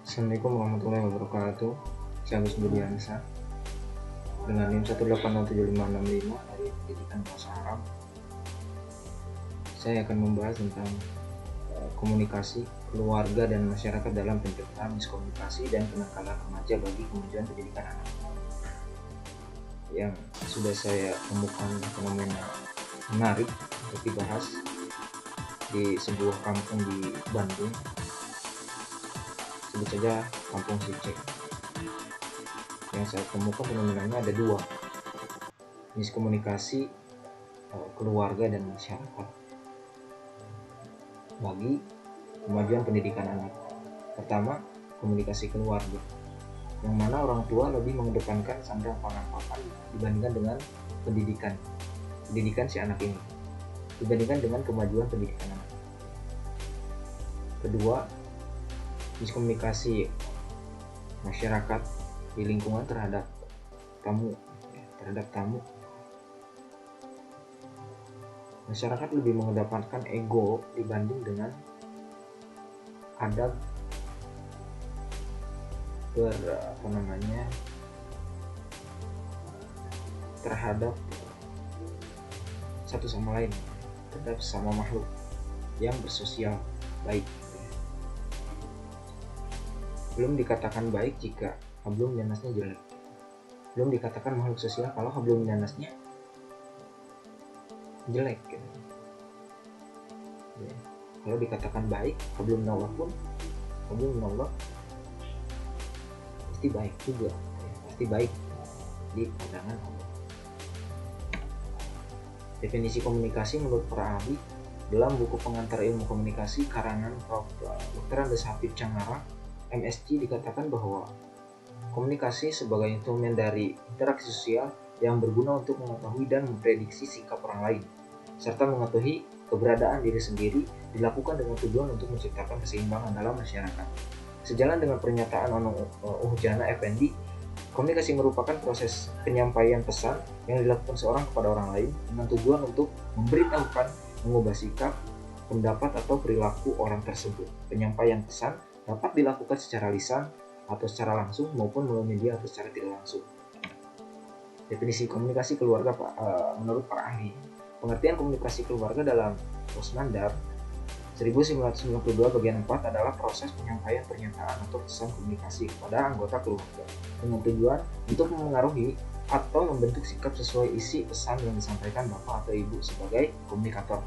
Assalamualaikum warahmatullahi wabarakatuh. Saya Agus Budiansa dengan NIM 1807565 dari Pendidikan Bahasa Arab. Saya akan membahas tentang komunikasi keluarga dan masyarakat dalam pencegahan miskomunikasi dan penangkalan remaja bagi kemajuan pendidikan anak. Yang sudah saya temukan fenomena menarik untuk dibahas di sebuah kampung di Bandung, sebut saja Kampung Sicek. Yang saya temukan fenomenanya ada dua, miskomunikasi keluarga dan masyarakat bagi kemajuan pendidikan anak. Pertama, komunikasi keluarga, yang mana orang tua lebih mengedepankan sandang pangan papan dibandingkan dengan pendidikan si anak ini, dibandingkan dengan kemajuan pendidikan anak. Kedua, miskomunikasi masyarakat di lingkungan terhadap tamu. Masyarakat lebih mengedepankan ego dibanding dengan adab terhadap satu sama lain, terhadap sama makhluk yang bersosial baik. Belum dikatakan baik jika hablum minannasnya jelek. Belum dikatakan makhluk sosial kalau hablum minannasnya jelek. Ya. Kalau dikatakan baik, hablum minallah pun hablum minallah pasti baik juga, pasti baik di pandangan Allah. Definisi komunikasi menurut para ahli dalam buku pengantar ilmu komunikasi karangan Prof. Dr. Andes Habib Cangarang MSc dikatakan bahwa komunikasi sebagai instrumen dari interaksi sosial yang berguna untuk mengetahui dan memprediksi sikap orang lain serta mengetahui keberadaan diri sendiri, dilakukan dengan tujuan untuk menciptakan keseimbangan dalam masyarakat. Sejalan dengan pernyataan Ono Uhjana Effendi, komunikasi merupakan proses penyampaian pesan yang dilakukan seorang kepada orang lain dengan tujuan untuk memberitahukan, mengubah sikap, pendapat atau perilaku orang tersebut. Penyampaian pesan dapat dilakukan secara lisan atau secara langsung maupun melalui media atau secara tidak langsung. Definisi komunikasi keluarga menurut para ahli. Pengertian komunikasi keluarga dalam Rosmandar 1992 bagian 4 adalah proses penyampaian pernyataan atau pesan komunikasi kepada anggota keluarga dengan tujuan untuk memengaruhi atau membentuk sikap sesuai isi pesan yang disampaikan bapak atau ibu sebagai komunikator.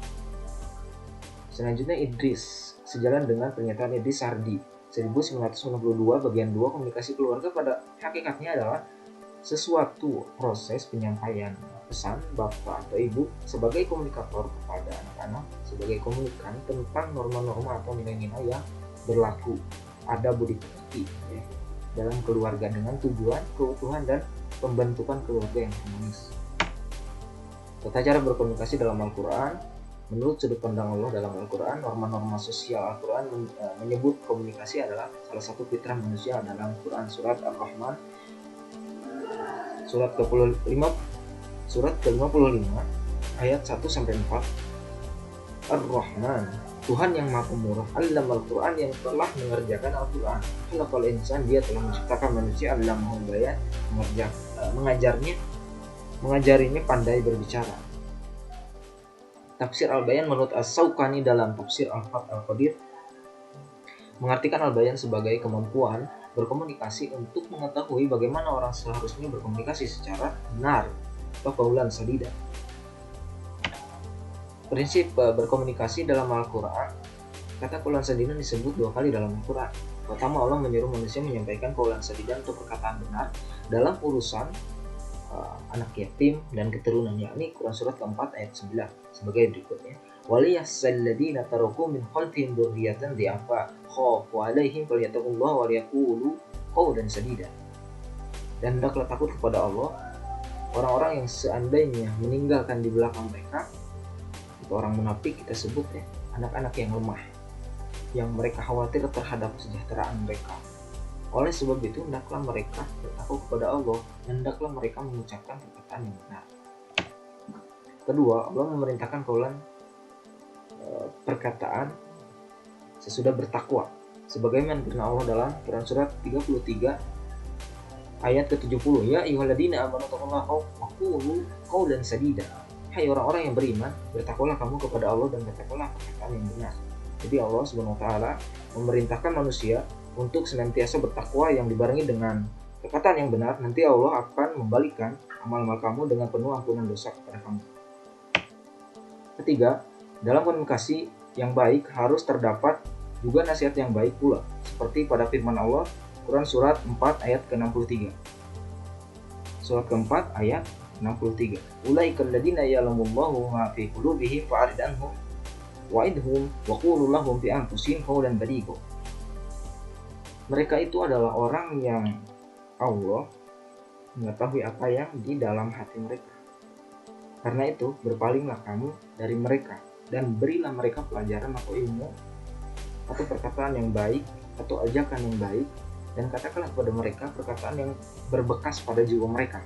Selanjutnya Idris, sejalan dengan pernyataan Idris Sardi 1992 bagian 2, komunikasi keluarga pada hakikatnya adalah sesuatu proses penyampaian pesan bapak atau ibu sebagai komunikator kepada anak-anak sebagai komunikan tentang norma-norma atau nilai-nilai yang berlaku, ada budi pekerti dalam keluarga dengan tujuan keutuhan dan pembentukan keluarga yang harmonis. Tata cara berkomunikasi dalam Al-Quran. Menurut sudut pandang Allah dalam Al-Quran, norma-norma sosial Al-Quran menyebut komunikasi adalah salah satu fitrah manusia. Dalam Quran surat Ar-Rahman surat ke-55 ayat 1-4, Ar-Rahman, Tuhan yang Maha Pemurah, Allamal Quran, yang telah mengerjakan Al-Quran. Khalaqal insan, dia telah menciptakan manusia, Allamahul bayan, mengajarinya pandai berbicara. Tafsir Al-Bayan menurut As-Sawqani dalam tafsir Al-Fath Al-Qadir mengartikan Al-Bayan sebagai kemampuan berkomunikasi untuk mengetahui bagaimana orang seharusnya berkomunikasi secara benar atau qaulan sadida. Prinsip berkomunikasi dalam Al-Quran, kata qaulan sadida disebut 2 kali dalam Al-Quran. Pertama, Allah menyuruh manusia menyampaikan qaulan sadida untuk perkataan benar dalam urusan anak yatim dan keturunan, yakni Quran surat ke-4 ayat 9 sebagai berikutnya. Waliyahzalladina taraku min khalfihim dzurriyyatan dhi'afa khafu 'alaihim falyattaqullaha wa liyaqulu qawlan sadida. Dan hendaklah takut kepada Allah orang-orang yang seandainya meninggalkan di belakang mereka, itu orang munafik kita sebut anak-anak yang lemah, yang mereka khawatir terhadap kesejahteraan mereka. Oleh sebab itu, hendaklah mereka bertakwa kepada Allah dan hendaklah mereka mengucapkan perkataan yang benar. Kedua, Allah memerintahkan qaulan perkataan sesudah bertakwa. Sebagaimana firman Allah dalam Quran surat 33 ayat ke-70, ya ayyuhalladzina amanu taqullaha wa qulu qawlan sadida. Hai orang-orang yang beriman, bertakwalah kamu kepada Allah dan katakanlah perkataan yang benar. Jadi Allah Subhanahu wa taala memerintahkan manusia untuk senantiasa bertakwa yang dibarengi dengan perkataan yang benar. Nanti Allah akan membalikkan amal-amal kamu dengan penuh ampunan dosa kepada kamu. Ketiga, dalam komunikasi yang baik harus terdapat juga nasihat yang baik pula, seperti pada firman Allah Quran surat 4 ayat ke-63. Surat keempat ayat 63. Ulaikal ladzina ya'lamullahu ma fi qulubihim fa'rid anhum wa'idhum wa qul lahum fi anfusihim qawlan baligha. Mereka itu adalah orang yang Allah mengetahui apa yang di dalam hati mereka. Karena itu, berpalinglah kamu dari mereka dan berilah mereka pelajaran atau ilmu atau perkataan yang baik atau ajakan yang baik, dan katakanlah kepada mereka perkataan yang berbekas pada jiwa mereka.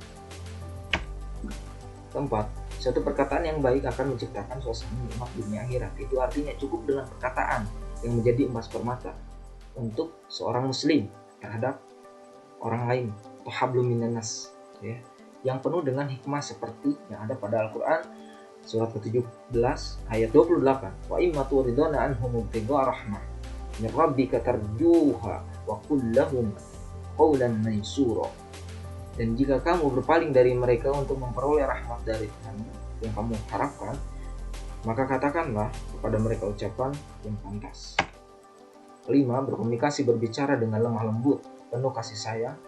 Keempat, suatu perkataan yang baik akan menciptakan suasana nikmat dunia akhirat. Itu artinya cukup dengan perkataan yang menjadi emas permata untuk seorang muslim terhadap orang lain, atau hablum minan nas, ya, yang penuh dengan hikmah seperti yang ada pada Al-Quran surat ke-17 ayat 28. Wa imma turidona anhum ibtigha rahmah min rabbika tarjuha wa qul lahum qawlan maysura. Dan jika kamu berpaling dari mereka untuk memperoleh rahmat dari Tuhan yang kamu harapkan, maka katakanlah kepada mereka ucapan yang pantas. Kelima, berkomunikasi berbicara dengan lemah lembut, penuh kasih sayang,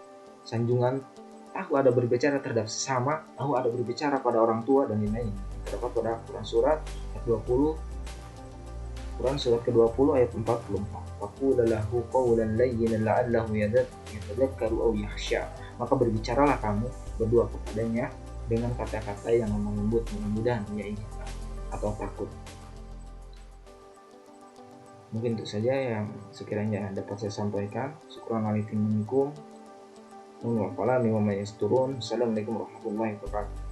sanjungan, tahu ada berbicara terhadap sesama, tahu ada berbicara pada orang tua, dan lain-lain. Terdapat pada Quran surat ke-20 ayat 44. Faqul lahu qawlan layyinan la'allahu yatadhakkaru aw yakhsha. Maka berbicaralah kamu berdua kepadanya dengan kata-kata yang lembut, mudah-mudahan ia ingat atau takut. Mungkin itu saja yang sekiranya dapat saya sampaikan. Syukran alaikum. Assalamualaikum warahmatullahi wabarakatuh.